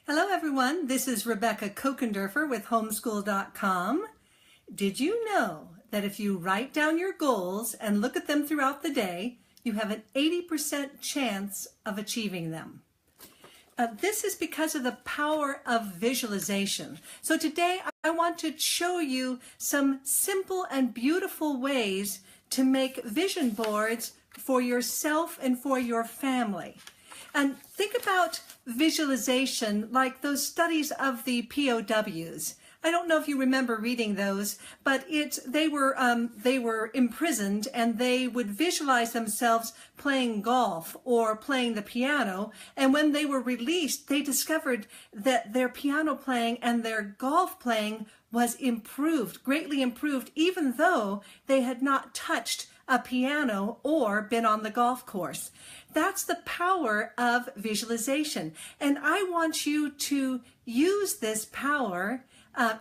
Hello everyone, this is Rebecca Kochenderfer with Homeschool.com. Did you know that if you write down your goals and look at them throughout the day, you have an 80% chance of achieving them? This is because of the power of visualization. So today I want to show you some simple and beautiful ways to make vision boards for yourself and for your family. And think about visualization like those studies of the POWs. I don't know if you remember reading those, but they were imprisoned and they would visualize themselves playing golf or playing the piano. And when they were released, they discovered that their piano playing and their golf playing was improved, greatly improved, even though they had not touched a piano or been on the golf course. That's the power of visualization. And I want you to use this power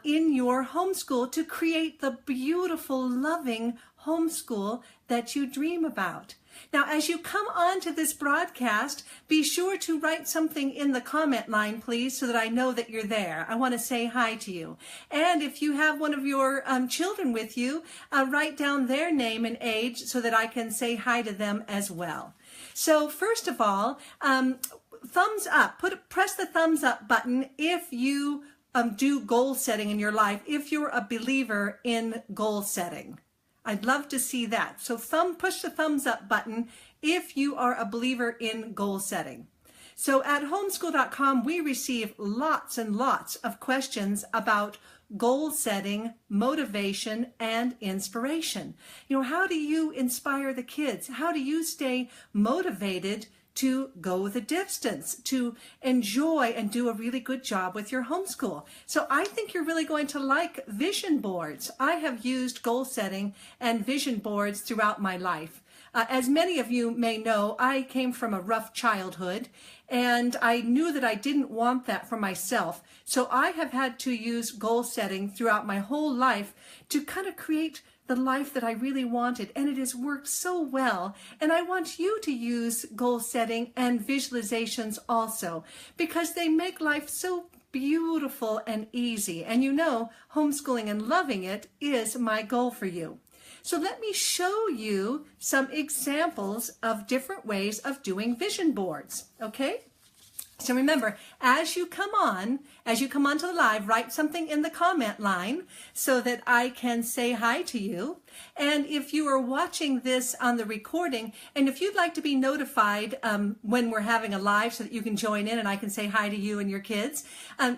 in your homeschool to create the beautiful, loving homeschool that you dream about. Now, as you come on to this broadcast, be sure to write something in the comment line, please, so that I know that you're there. I want to say hi to you. And if you have one of your children with you, write down their name and age so that I can say hi to them as well. So first of all, thumbs up. Press the thumbs up button if you do goal setting in your life, if you're a believer in goal setting. I'd love to see that. So push the thumbs up button if you are a believer in goal setting. So at homeschool.com, we receive lots and lots of questions about goal setting, motivation, and inspiration. You know, how do you inspire the kids? How do you stay motivated to go the distance, to enjoy and do a really good job with your homeschool? So I think you're really going to like vision boards. I have used goal setting and vision boards throughout my life. As many of you may know, I came from a rough childhood, and I knew that I didn't want that for myself. So I have had to use goal setting throughout my whole life to kind of create the life that I really wanted, and it has worked so well. And I want you to use goal setting and visualizations also, because they make life so beautiful and easy. And you know, homeschooling and loving it is my goal for you. So let me show you some examples of different ways of doing vision boards, okay? So remember, as you come on to the live, write something in the comment line so that I can say hi to you. And if you are watching this on the recording, and if you'd like to be notified when we're having a live so that you can join in and I can say hi to you and your kids,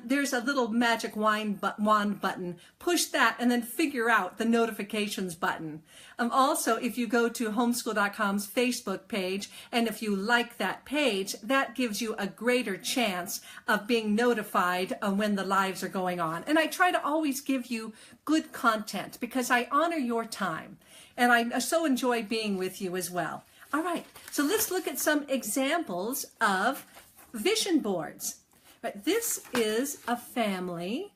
there's a little magic wand button. Push that and then figure out the notifications button. Also, if you go to homeschool.com's Facebook page, and if you like that page, that gives you a greater chance of being notified when the lives are going on. And I try to always give you good content because I honor your time, and I so enjoy being with you as well. All right, so let's look at some examples of vision boards. Right, this is a family.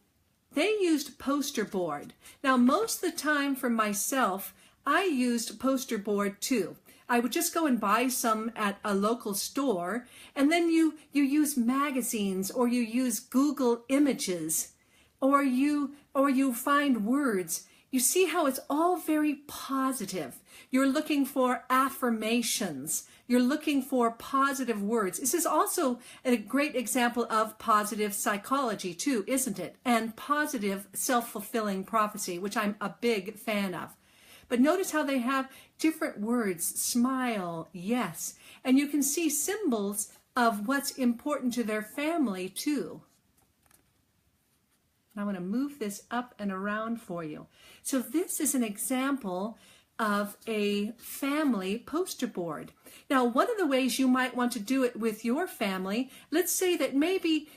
They used poster board. Now, most of the time for myself, I used poster board too. I would just go and buy some at a local store, and then you use magazines, or you use Google Images, or you find words. You see how it's all very positive. You're looking for affirmations. You're looking for positive words. This is also a great example of positive psychology too, isn't it? And positive self-fulfilling prophecy, which I'm a big fan of. But notice how they have different words: smile, yes. And you can see symbols of what's important to their family too. I'm going to move this up and around for you. So this is an example of a family poster board. Now, one of the ways you might want to do it with your family, let's say that maybe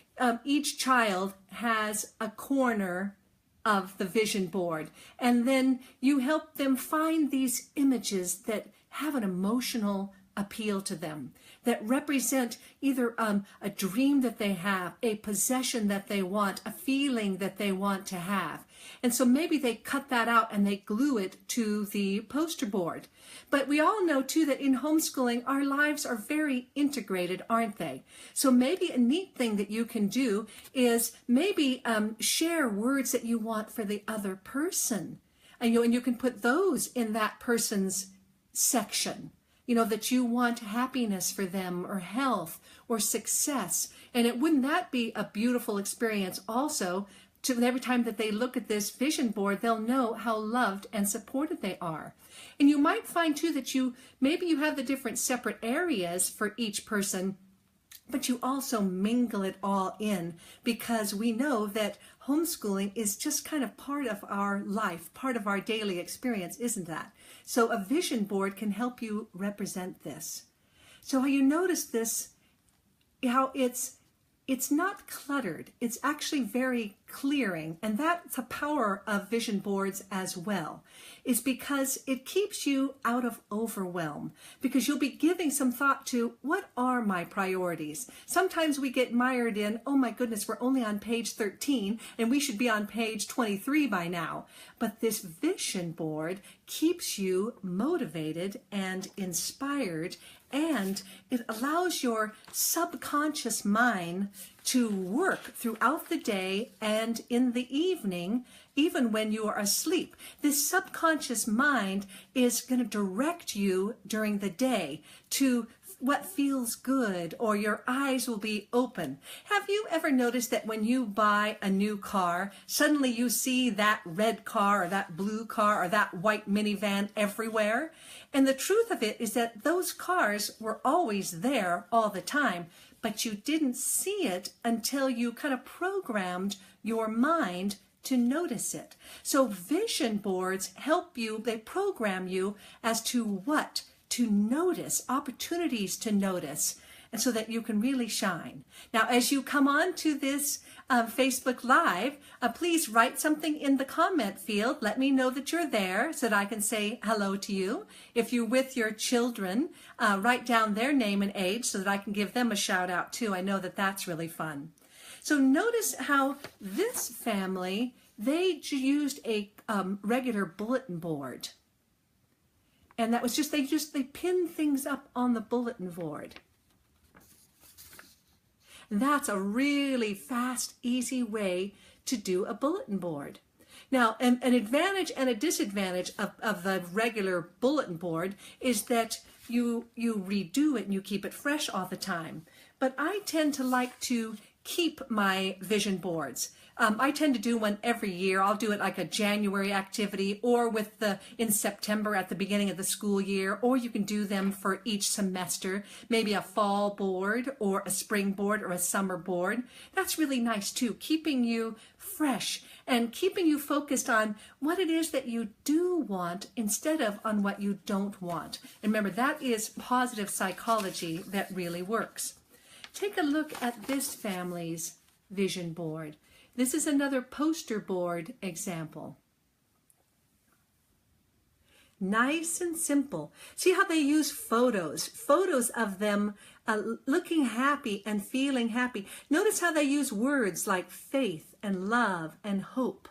each child has a corner of the vision board, and then you help them find these images that have an emotional appeal to them. that represent either a dream that they have, a possession that they want, a feeling that they want to have. And so maybe they cut that out and they glue it to the poster board. But we all know too that in homeschooling, our lives are very integrated, aren't they? So maybe a neat thing that you can do is maybe share words that you want for the other person. And you can put those in that person's section. That you want happiness for them, or health, or success. And wouldn't that be a beautiful experience also, to every time that they look at this vision board, they'll know how loved and supported they are. And you might find too that maybe you have the different separate areas for each person, but you also mingle it all in, because we know that homeschooling is just kind of part of our life, part of our daily experience, isn't that? So a vision board can help you represent this. So how you notice this, how it's not cluttered, it's actually very clearing. And that's the power of vision boards as well, is because it keeps you out of overwhelm, because you'll be giving some thought to, what are my priorities? Sometimes we get mired in, oh my goodness, we're only on page 13 and we should be on page 23 by now. But this vision board keeps you motivated and inspired, and it allows your subconscious mind to work throughout the day and in the evening, even when you are asleep. This subconscious mind is going to direct you during the day to what feels good, or your eyes will be open. Have you ever noticed that when you buy a new car, suddenly you see that red car or that blue car or that white minivan everywhere? And the truth of it is that those cars were always there all the time, but you didn't see it until you kind of programmed your mind to notice it. So vision boards help you, they program you as to what to notice, opportunities to notice, and so that you can really shine. Now, as you come on to this Facebook Live, please write something in the comment field. Let me know that you're there so that I can say hello to you. If you're with your children, write down their name and age so that I can give them a shout out too. I know that that's really fun. So notice how this family, they used a regular bulletin board. And that was they pinned things up on the bulletin board. That's a really fast, easy way to do a bulletin board. Now, an advantage and a disadvantage of the regular bulletin board is that you redo it and you keep it fresh all the time. But I tend to like to keep my vision boards. I tend to do one every year. I'll do it like a January activity, or in September at the beginning of the school year, or you can do them for each semester, maybe a fall board or a spring board or a summer board. That's really nice too, keeping you fresh and keeping you focused on what it is that you do want instead of on what you don't want. And remember, that is positive psychology that really works. Take a look at this family's vision board. This is another poster board example. Nice and simple. See how they use photos of them looking happy and feeling happy. Notice how they use words like faith and love and hope.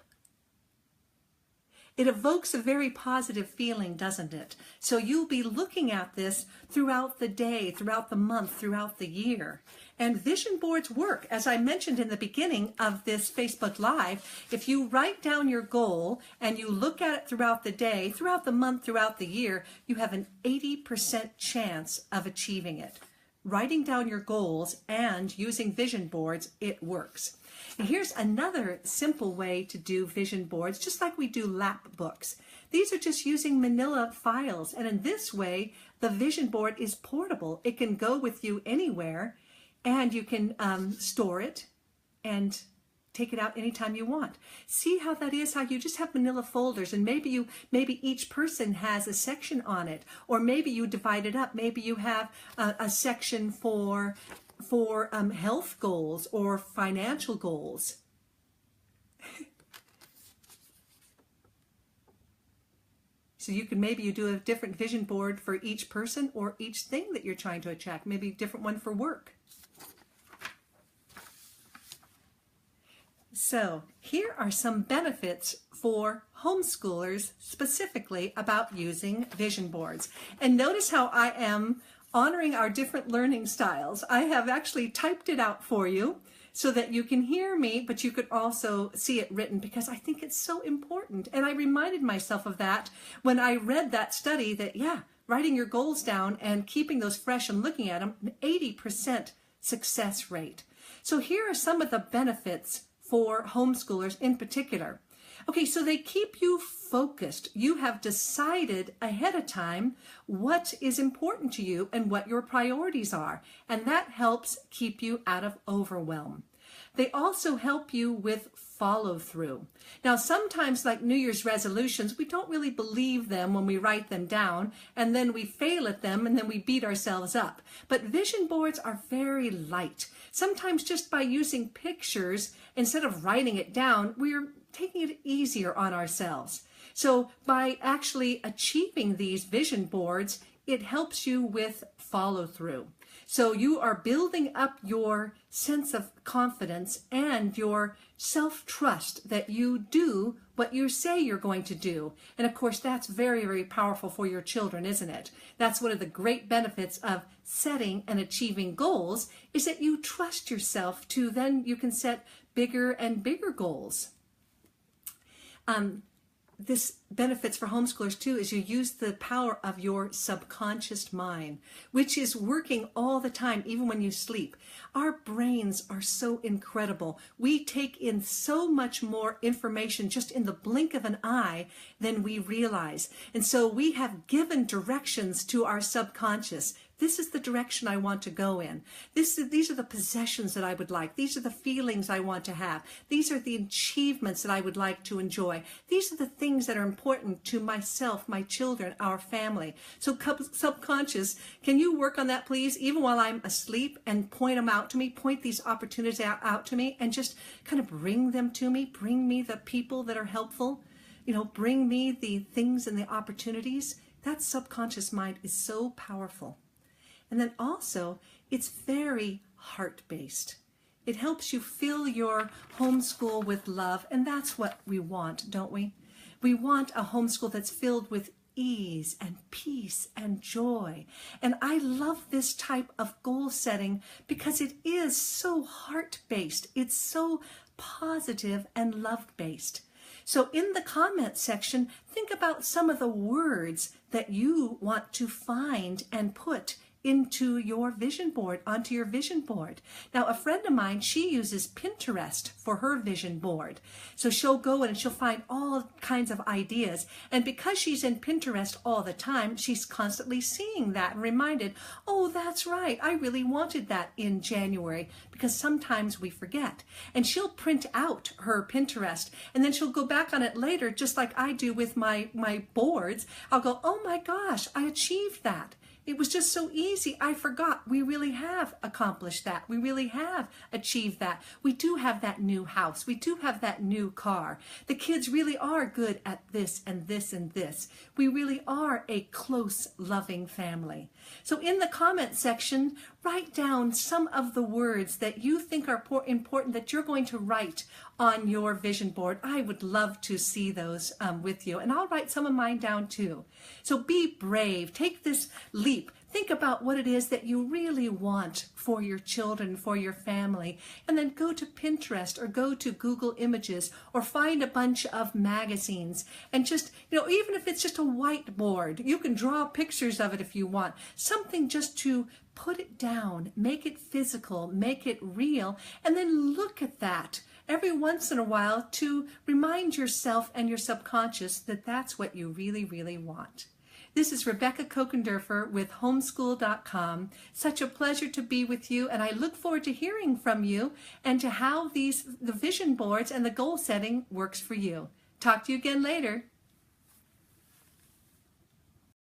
It evokes a very positive feeling, doesn't it? So you'll be looking at this throughout the day, throughout the month, throughout the year. And vision boards work. As I mentioned in the beginning of this Facebook Live, if you write down your goal and you look at it throughout the day, throughout the month, throughout the year, you have an 80% chance of achieving it. Writing down your goals and using vision boards, it works. And here's another simple way to do vision boards, just like we do lap books. These are just using manila files, and in this way, the vision board is portable. It can go with you anywhere, and you can store it and take it out anytime you want. See how that is, how you just have manila folders, and maybe each person has a section on it, or maybe you divide it up. Maybe you have a section for health goals or financial goals. So you can maybe you do a different vision board for each person or each thing that you're trying to attract, maybe a different one for work. So here are some benefits for homeschoolers specifically about using vision boards. And notice how I am honoring our different learning styles. I have actually typed it out for you so that you can hear me, but you could also see it written because I think it's so important. And I reminded myself of that when I read that study that, yeah, writing your goals down and keeping those fresh and looking at them, an 80% success rate. So here are some of the benefits for homeschoolers in particular. Okay, so they keep you focused. You have decided ahead of time what is important to you and what your priorities are, and that helps keep you out of overwhelm. They also help you with follow through. Now, sometimes like New Year's resolutions, we don't really believe them when we write them down, and then we fail at them, and then we beat ourselves up. But vision boards are very light. Sometimes just by using pictures, instead of writing it down, we're taking it easier on ourselves. So by actually achieving these vision boards, it helps you with follow through. So you are building up your sense of confidence and your self-trust that you do what you say you're going to do. And of course, that's very, very powerful for your children, isn't it? That's one of the great benefits of setting and achieving goals, is that you trust yourself to then you can set bigger and bigger goals. This benefits for homeschoolers too is you use the power of your subconscious mind, which is working all the time, even when you sleep. Our brains are so incredible. We take in so much more information just in the blink of an eye than we realize. And so we have given directions to our subconscious. This is the direction I want to go in. These are the possessions that I would like. These are the feelings I want to have. These are the achievements that I would like to enjoy. These are the things that are important to myself, my children, our family. So subconscious, can you work on that, please, even while I'm asleep, and point them out to me, point these opportunities out to me, and just kind of bring them to me, bring me the people that are helpful, bring me the things and the opportunities. That subconscious mind is so powerful. And then also, it's very heart-based. It helps you fill your homeschool with love, and that's what we want, don't we? We want a homeschool that's filled with ease and peace and joy. And I love this type of goal setting because it is so heart-based. It's so positive and love-based. So in the comment section, think about some of the words that you want to find and put into your vision board, onto your vision board. Now, a friend of mine, she uses Pinterest for her vision board. So she'll go in and she'll find all kinds of ideas. And because she's in Pinterest all the time, she's constantly seeing that and reminded, oh, that's right, I really wanted that in January, because sometimes we forget. And she'll print out her Pinterest, and then she'll go back on it later, just like I do with my boards. I'll go, oh my gosh, I achieved that. It was just so easy. I forgot. We really have accomplished that. We really have achieved that. We do have that new house. We do have that new car. The kids really are good at this and this and this. We really are a close, loving family. So in the comment section, write down some of the words that you think are important that you're going to write on your vision board. I would love to see those with you, and I'll write some of mine down too. So be brave. Take this leap. Think about what it is that you really want for your children, for your family, and then go to Pinterest or go to Google Images or find a bunch of magazines and just, even if it's just a whiteboard, you can draw pictures of it if you want, something just to put it down, make it physical, make it real, and then look at that every once in a while to remind yourself and your subconscious that that's what you really, really want. This is Rebecca Kochenderfer with Homeschool.com. Such a pleasure to be with you, and I look forward to hearing from you and to how the vision boards and the goal setting works for you. Talk to you again later.